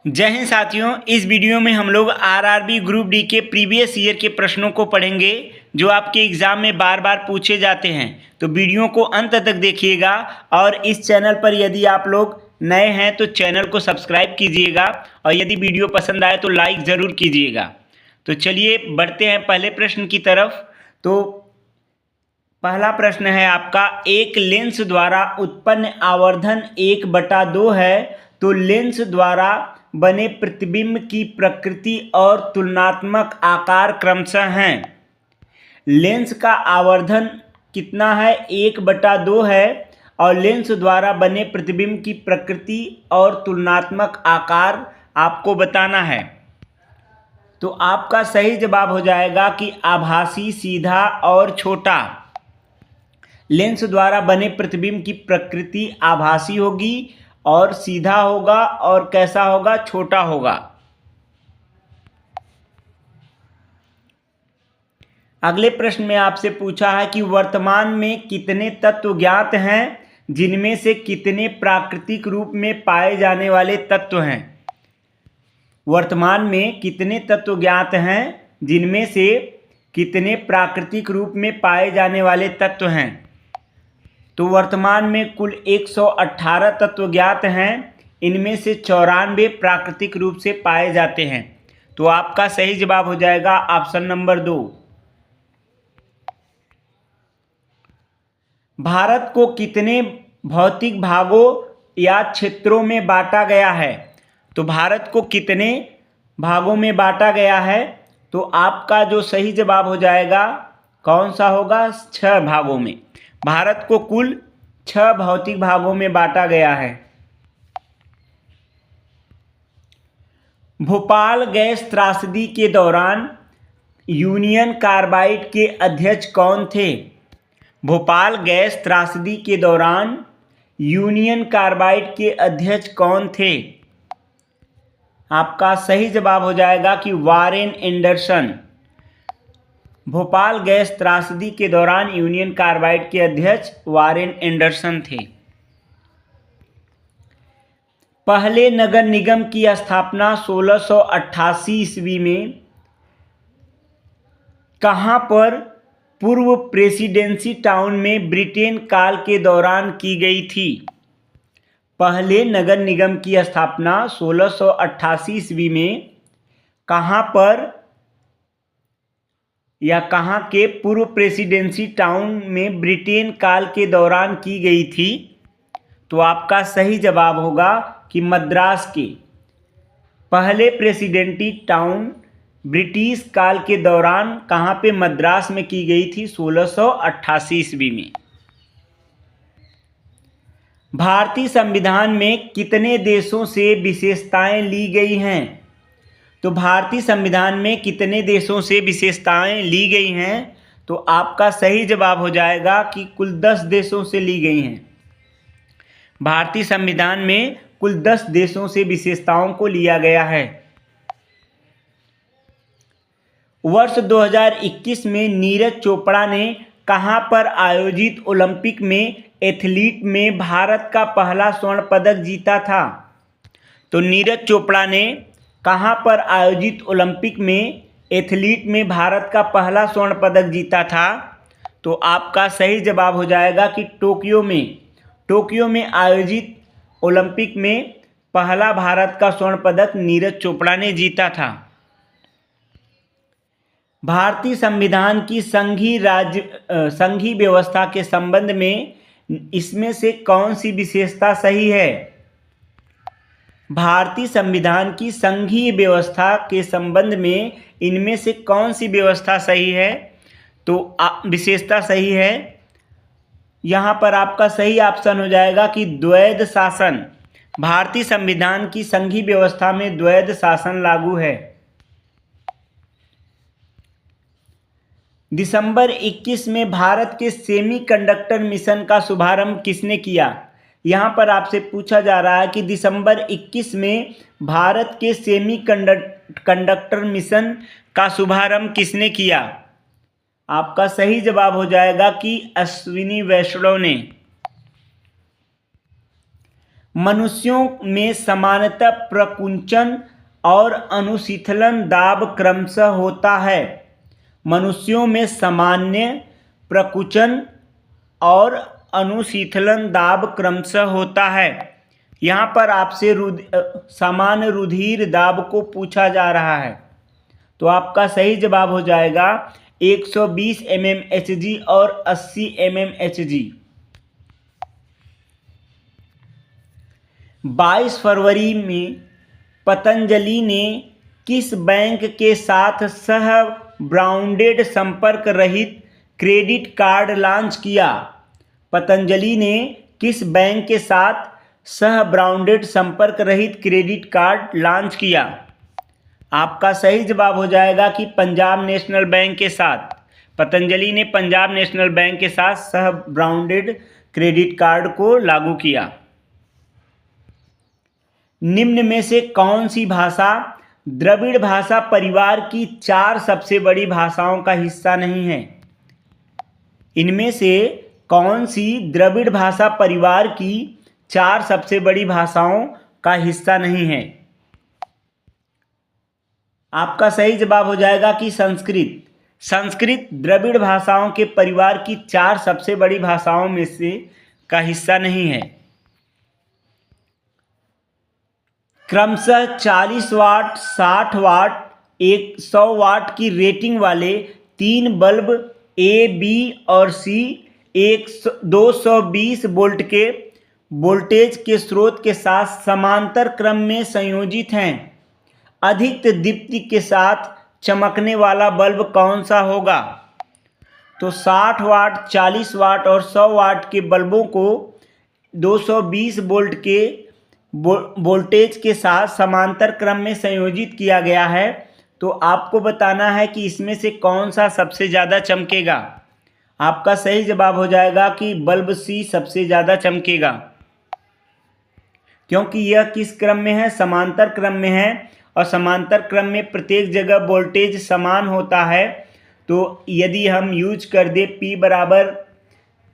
जय हिंद साथियों, इस वीडियो में हम लोग आरआरबी ग्रुप डी के प्रीवियस ईयर के प्रश्नों को पढ़ेंगे जो आपके एग्ज़ाम में बार बार पूछे जाते हैं। तो वीडियो को अंत तक देखिएगा और इस चैनल पर यदि आप लोग नए हैं तो चैनल को सब्सक्राइब कीजिएगा और यदि वीडियो पसंद आए तो लाइक ज़रूर कीजिएगा। तो चलिए बढ़ते हैं पहले प्रश्न की तरफ। तो पहला प्रश्न है आपका, एक लेंस द्वारा उत्पन्न आवर्धन 1/2 है तो लेंस द्वारा बने प्रतिबिंब की प्रकृति और तुलनात्मक आकार क्रमशः हैं। लेंस का आवर्धन कितना है? 1/2 है और लेंस द्वारा बने प्रतिबिंब की प्रकृति और तुलनात्मक आकार आपको बताना है। तो आपका सही जवाब हो जाएगा कि आभासी, सीधा और छोटा। लेंस द्वारा बने प्रतिबिंब की प्रकृति आभासी होगी और सीधा होगा और कैसा होगा? छोटा होगा। अगले प्रश्न में आपसे पूछा है कि वर्तमान में कितने तत्व ज्ञात हैं जिनमें से कितने प्राकृतिक रूप में पाए जाने वाले तत्व हैं। वर्तमान में कितने तत्व ज्ञात हैं जिनमें से कितने प्राकृतिक रूप में पाए जाने वाले तत्व हैं। तो वर्तमान में कुल 118 तत्व ज्ञात हैं, इनमें से 94 प्राकृतिक रूप से पाए जाते हैं। तो आपका सही जवाब हो जाएगा ऑप्शन नंबर 2। भारत को कितने भौतिक भागों या क्षेत्रों में बांटा गया है? तो भारत को कितने भागों में बांटा गया है? तो आपका जो सही जवाब हो जाएगा कौन सा होगा? 6 भागों में। भारत को कुल 6 भौतिक भागों में बांटा गया है। भोपाल गैस त्रासदी के दौरान यूनियन कार्बाइड के अध्यक्ष कौन थे? भोपाल गैस त्रासदी के दौरान यूनियन कार्बाइड के अध्यक्ष कौन थे? आपका सही जवाब हो जाएगा कि वारेन एंडरसन। भोपाल गैस त्रासदी के दौरान यूनियन कार्बाइड के अध्यक्ष वारेन एंडरसन थे। पहले नगर निगम की स्थापना 1688 ईस्वी में कहाँ पर पूर्व प्रेसिडेंसी टाउन में ब्रिटेन काल के दौरान की गई थी? पहले नगर निगम की स्थापना 1688 ईस्वी में कहाँ पर या कहाँ के पूर्व प्रेसिडेंसी टाउन में ब्रिटेन काल के दौरान की गई थी? तो आपका सही जवाब होगा कि मद्रास के। पहले प्रेसिडेंसी टाउन ब्रिटिश काल के दौरान कहाँ पे? मद्रास में की गई थी 1688 ईस्वी में। भारतीय संविधान में कितने देशों से विशेषताएं ली गई हैं? तो भारतीय संविधान में कितने देशों से विशेषताएं ली गई हैं? तो आपका सही जवाब हो जाएगा कि कुल 10 देशों से ली गई हैं। भारतीय संविधान में कुल 10 देशों से विशेषताओं को लिया गया है। वर्ष 2021 में नीरज चोपड़ा ने कहां पर आयोजित ओलंपिक में एथलीट में भारत का पहला स्वर्ण पदक जीता था? तो नीरज चोपड़ा ने कहां पर आयोजित ओलंपिक में एथलीट में भारत का पहला स्वर्ण पदक जीता था? तो आपका सही जवाब हो जाएगा कि टोक्यो में। टोक्यो में आयोजित ओलंपिक में पहला भारत का स्वर्ण पदक नीरज चोपड़ा ने जीता था। भारतीय संविधान की संघीय व्यवस्था के संबंध में इसमें से कौन सी विशेषता सही है? भारतीय संविधान की संघीय व्यवस्था के संबंध में इनमें से कौन सी व्यवस्था सही है? तो विशेषता सही है। यहाँ पर आपका सही ऑप्शन हो जाएगा कि द्वैध शासन। भारतीय संविधान की संघीय व्यवस्था में द्वैध शासन लागू है। दिसंबर 21 में भारत के सेमीकंडक्टर मिशन का शुभारंभ किसने किया? यहाँ पर आपसे पूछा जा रहा है कि दिसंबर 21 में भारत के सेमीकंडक्टर मिशन का शुभारंभ किसने किया? आपका सही जवाब हो जाएगा कि अश्विनी वैष्णव ने। मनुष्यों में सामान्यतः प्रकुंचन और अनुशीतलन दाब क्रमशः होता है। मनुष्यों में सामान्य प्रकुंचन और अनुशीतलन दाब क्रमशः होता है। यहाँ पर आपसे सामान्य रुधिर दाब को पूछा जा रहा है, तो आपका सही जवाब हो जाएगा 120 mmHg और 80 mmHg। 22 फरवरी में पतंजलि ने किस बैंक के साथ सह ब्रांडेड संपर्क रहित क्रेडिट कार्ड लॉन्च किया? पतंजलि ने किस बैंक के साथ सह ब्रांडेड संपर्क रहित क्रेडिट कार्ड लॉन्च किया? आपका सही जवाब हो जाएगा कि पंजाब नेशनल बैंक के साथ। पतंजलि ने पंजाब नेशनल बैंक के साथ सह ब्रांडेड क्रेडिट कार्ड को लागू किया। निम्न में से कौन सी भाषा द्रविड़ भाषा परिवार की 4 सबसे बड़ी भाषाओं का हिस्सा नहीं है? इनमें से कौन सी द्रविड़ भाषा परिवार की 4 सबसे बड़ी भाषाओं का हिस्सा नहीं है? आपका सही जवाब हो जाएगा कि संस्कृत। संस्कृत द्रविड़ भाषाओं के परिवार की 4 सबसे बड़ी भाषाओं में से का हिस्सा नहीं है। क्रमशः 40 वाट, 60 वाट, 100 वाट की रेटिंग वाले 3 बल्ब ए, बी और सी 220 वोल्ट के वोल्टेज के स्रोत के साथ समांतर क्रम में संयोजित हैं। अधिक दीप्ति के साथ चमकने वाला बल्ब कौन सा होगा? तो 60 वाट, 40 वाट और 100 वाट के बल्बों को 220 वोल्ट के वोल्टेज के साथ समांतर क्रम में संयोजित किया गया है। तो आपको बताना है कि इसमें से कौन सा सबसे ज़्यादा चमकेगा। आपका सही जवाब हो जाएगा कि बल्ब सी सबसे ज़्यादा चमकेगा, क्योंकि यह किस क्रम में है? समांतर क्रम में है, और समांतर क्रम में प्रत्येक जगह वोल्टेज समान होता है। तो यदि हम यूज कर दे P बराबर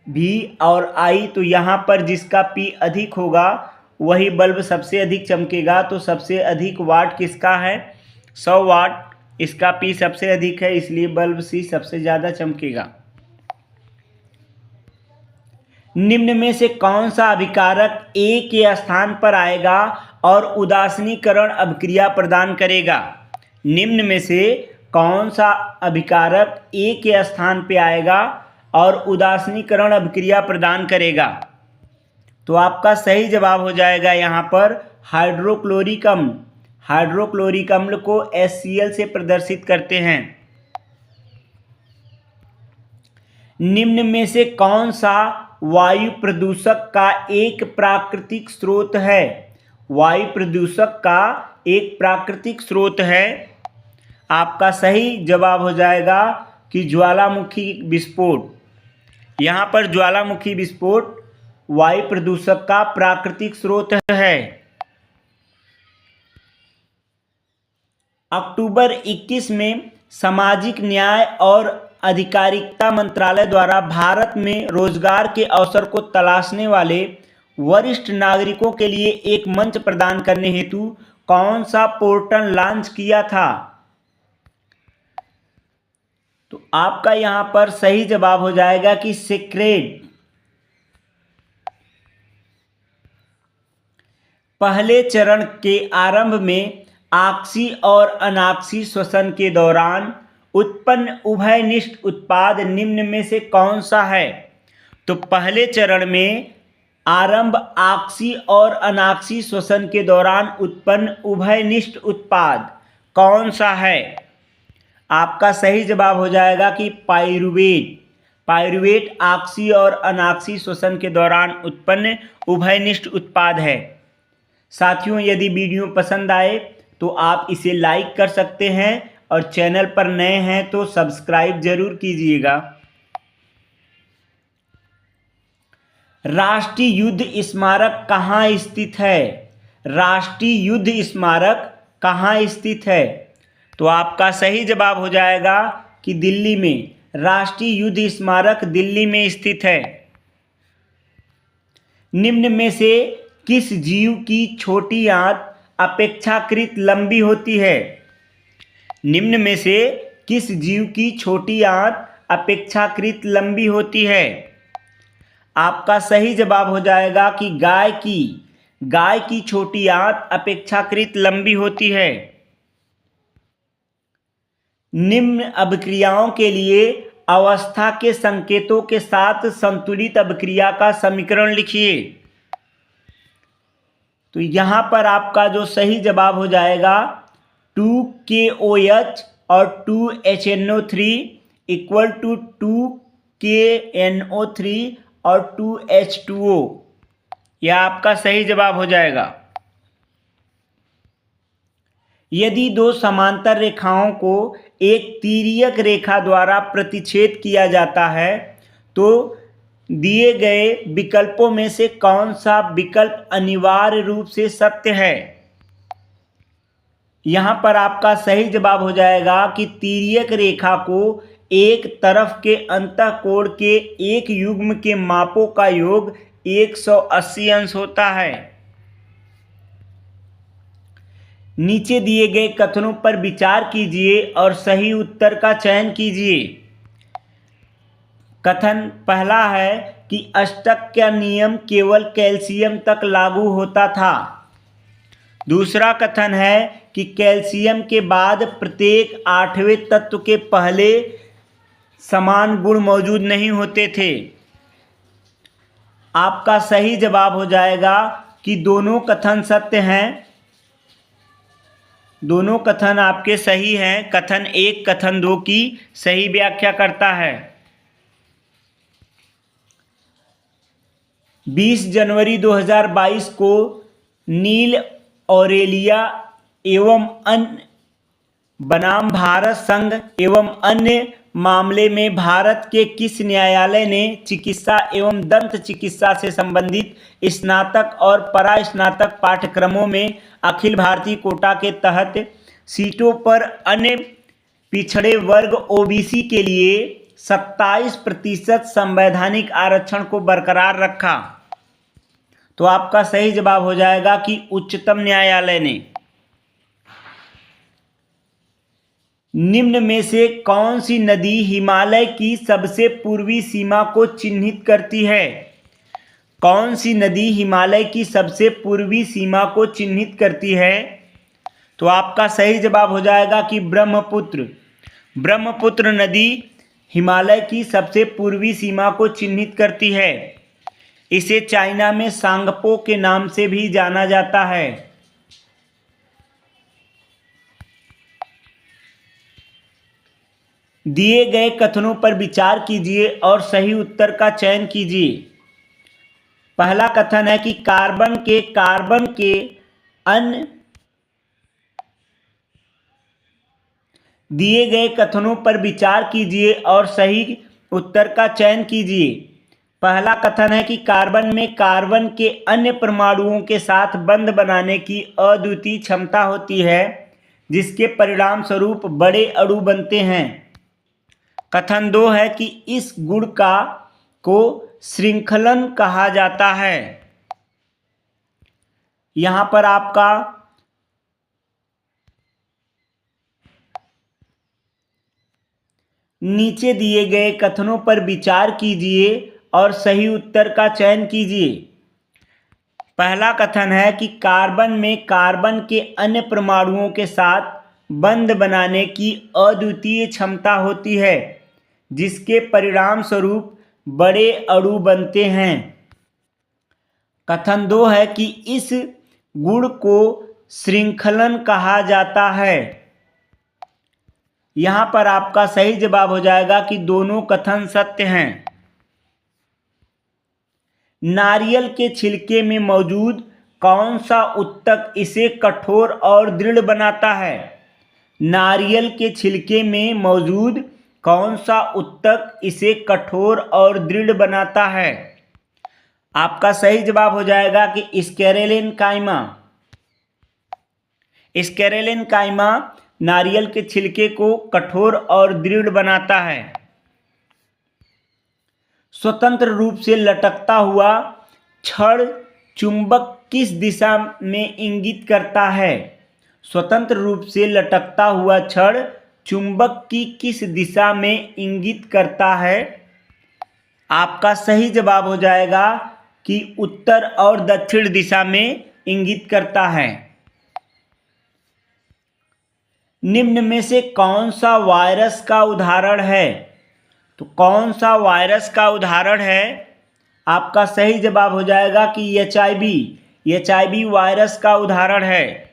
V और I, तो यहाँ पर जिसका P अधिक होगा वही बल्ब सबसे अधिक चमकेगा। तो सबसे अधिक वाट किसका है? 100 वाट। इसका P सबसे अधिक है, इसलिए बल्ब C सबसे ज़्यादा चमकेगा। निम्न में से कौन सा अभिकारक A के स्थान पर आएगा और उदासीनीकरण अभिक्रिया प्रदान करेगा? निम्न में से कौन सा अभिकारक A के स्थान पर आएगा और उदासीनीकरण अभिक्रिया प्रदान करेगा? तो आपका सही जवाब हो जाएगा यहाँ पर हाइड्रोक्लोरिक अम्ल। हाइड्रोक्लोरिक अम्ल को HCl से प्रदर्शित करते हैं। निम्न में से कौन सा वायु प्रदूषक का एक प्राकृतिक स्रोत है? वायु प्रदूषक का एक प्राकृतिक स्रोत है। आपका सही जवाब हो जाएगा कि ज्वालामुखी विस्फोट। यहाँ पर ज्वालामुखी विस्फोट वायु प्रदूषक का प्राकृतिक स्रोत है। अक्टूबर 21 में सामाजिक न्याय और अधिकारिता मंत्रालय द्वारा भारत में रोजगार के अवसर को तलाशने वाले वरिष्ठ नागरिकों के लिए एक मंच प्रदान करने हेतु कौन सा पोर्टल लॉन्च किया था? तो आपका यहाँ पर सही जवाब हो जाएगा कि सेक्रेड। पहले चरण के आरंभ में आक्सी और अनाक्सी श्वसन के दौरान उत्पन्न उभयनिष्ठ उत्पाद निम्न में से कौन सा है? तो पहले चरण में आरंभ आक्सी और अनाक्सी श्वसन के दौरान उत्पन्न उभयनिष्ठ उत्पाद कौन सा है? आपका सही जवाब हो जाएगा कि पाइरुवेट। पाइरुवेट आक्सी और अनाक्सी श्वसन के दौरान उत्पन्न उभयनिष्ठ उत्पाद है। साथियों, यदि वीडियो पसंद आए तो आप इसे लाइक कर सकते हैं और चैनल पर नए हैं तो सब्सक्राइब जरूर कीजिएगा। राष्ट्रीय युद्ध स्मारक कहाँ स्थित है? राष्ट्रीय युद्ध स्मारक कहाँ स्थित है? तो आपका सही जवाब हो जाएगा कि दिल्ली में। राष्ट्रीय युद्ध स्मारक दिल्ली में स्थित है। निम्न में से किस जीव की छोटी आंत अपेक्षाकृत लंबी होती है? निम्न में से किस जीव की छोटी आंत अपेक्षाकृत लंबी होती है? आपका सही जवाब हो जाएगा कि गाय की छोटी आंत अपेक्षाकृत लंबी होती है। निम्न अभिक्रियाओं के लिए अवस्था के संकेतों के साथ संतुलित अभिक्रिया का समीकरण लिखिए। तो यहां पर आपका जो सही जवाब हो जाएगा 2KOH और 2HNO3 इक्वल टू 2KNO3 और 2H2O। यह आपका सही जवाब हो जाएगा। यदि दो समांतर रेखाओं को एक तिर्यक रेखा द्वारा प्रतिच्छेद किया जाता है तो दिए गए विकल्पों में से कौन सा विकल्प अनिवार्य रूप से सत्य है? यहां पर आपका सही जवाब हो जाएगा कि तिर्यक रेखा को एक तरफ के अंतःकोण के एक युग्म के मापों का योग 180 अंश होता है। नीचे दिए गए कथनों पर विचार कीजिए और सही उत्तर का चयन कीजिए। कथन पहला है कि अष्टक का नियम केवल कैल्शियम तक लागू होता था। दूसरा कथन है कि कैल्शियम के बाद प्रत्येक 8वें तत्व के पहले समान गुण मौजूद नहीं होते थे। आपका सही जवाब हो जाएगा कि दोनों कथन सत्य हैं। दोनों कथन आपके सही हैं। कथन 1 कथन 2 की सही व्याख्या करता है। 20 जनवरी 2022 को नील ऑरेलिया एवं अन्य बनाम भारत संघ एवं अन्य मामले में भारत के किस न्यायालय ने चिकित्सा एवं दंत चिकित्सा से संबंधित स्नातक और परास्नातक पाठ्यक्रमों में अखिल भारतीय कोटा के तहत सीटों पर अन्य पिछड़े वर्ग ओबीसी के लिए 27% संवैधानिक आरक्षण को बरकरार रखा? तो आपका सही जवाब हो जाएगा कि उच्चतम न्यायालय ने। निम्न में से कौन सी नदी हिमालय की सबसे पूर्वी सीमा को चिन्हित करती है? कौन सी नदी हिमालय की सबसे पूर्वी सीमा को चिन्हित करती है? तो आपका सही जवाब हो जाएगा कि ब्रह्मपुत्र। ब्रह्मपुत्र नदी हिमालय की सबसे पूर्वी सीमा को चिन्हित करती है। इसे चाइना में सांगपो के नाम से भी जाना जाता है। दिए गए कथनों पर विचार कीजिए और सही उत्तर का चयन कीजिए। पहला कथन है कि कार्बन के अन्य दिए गए कथनों पर विचार कीजिए और सही उत्तर का चयन कीजिए। पहला कथन है कि कार्बन में कार्बन के अन्य परमाणुओं के साथ बंध बनाने की अद्वितीय क्षमता होती है, जिसके परिणाम स्वरूप बड़े अणु बनते हैं। कथन 2 है कि इस गुण को श्रृंखलन कहा जाता है। यहां पर आपका नीचे दिए गए कथनों पर विचार कीजिए और सही उत्तर का चयन कीजिए। पहला कथन है कि कार्बन में कार्बन के अन्य परमाणुओं के साथ बंध बनाने की अद्वितीय क्षमता होती है, जिसके परिणाम स्वरूप बड़े अणु बनते हैं। कथन 2 है कि इस गुण को श्रृंखलन कहा जाता है। यहां पर आपका सही जवाब हो जाएगा कि दोनों कथन सत्य हैं। नारियल के छिलके में मौजूद कौन सा उत्तक इसे कठोर और दृढ़ बनाता है? नारियल के छिलके में मौजूद कौन सा उत्तक इसे कठोर और दृढ़ बनाता है? आपका सही जवाब हो जाएगा कि स्केरेलिन काइमा। स्केरेलिन काइमा नारियल के छिलके को कठोर और दृढ़ बनाता है। स्वतंत्र रूप से लटकता हुआ छड़ चुंबक किस दिशा में इंगित करता है? स्वतंत्र रूप से लटकता हुआ छड़ चुंबक की किस दिशा में इंगित करता है? आपका सही जवाब हो जाएगा कि उत्तर और दक्षिण दिशा में इंगित करता है। निम्न में से कौन सा वायरस का उदाहरण है? तो कौन सा वायरस का उदाहरण है? आपका सही जवाब हो जाएगा कि HIV वायरस का उदाहरण है।